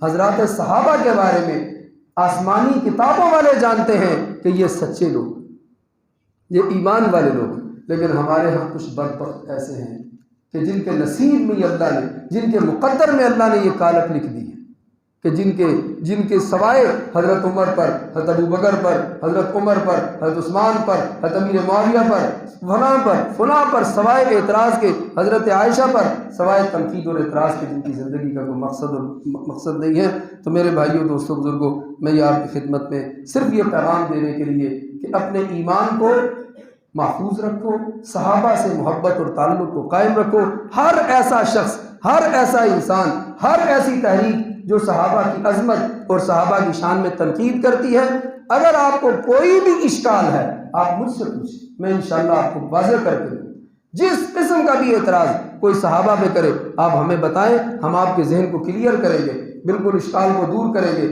حضرات صحابہ کے بارے میں آسمانی کتابوں والے جانتے ہیں کہ یہ سچے لوگ، یہ ایمان والے لوگ ہیں، لیکن ہمارے ہاں کچھ بدبخت ایسے ہیں کہ جن کے نصیب میں یہ اللہ نے، جن کے مقدر میں اللہ نے یہ کالک لکھ دی ہے کہ جن کے سوائے حضرت عمر پر، حضرت ابو بکر پر، حضرت عمر پر، حضرت عثمان پر، حضرت امیر معاویہ پر فلاں پر سوائے اعتراض کے، حضرت عائشہ پر سوائے تنقید اور اعتراض کے جن کی زندگی کا کوئی مقصد نہیں ہے۔ تو میرے بھائیوں، دوستوں، بزرگوں، میں یہ آپ کی خدمت میں صرف یہ پیغام دینے کے لیے کہ اپنے ایمان کو محفوظ رکھو، صحابہ سے محبت اور تعلق کو قائم رکھو۔ ہر ایسا شخص، ہر ایسا انسان، ہر ایسی تحریک جو صحابہ کی عظمت اور صحابہ کی شان میں تنقید کرتی ہے، اگر آپ کو کوئی بھی اشکال ہے آپ مجھ سے پوچھیں، میں انشاءاللہ آپ کو واضح کر کے دوں۔ جس قسم کا بھی اعتراض کوئی صحابہ پہ کرے آپ ہمیں بتائیں، ہم آپ کے ذہن کو کلیئر کریں گے، بالکل اشکال کو دور کریں گے۔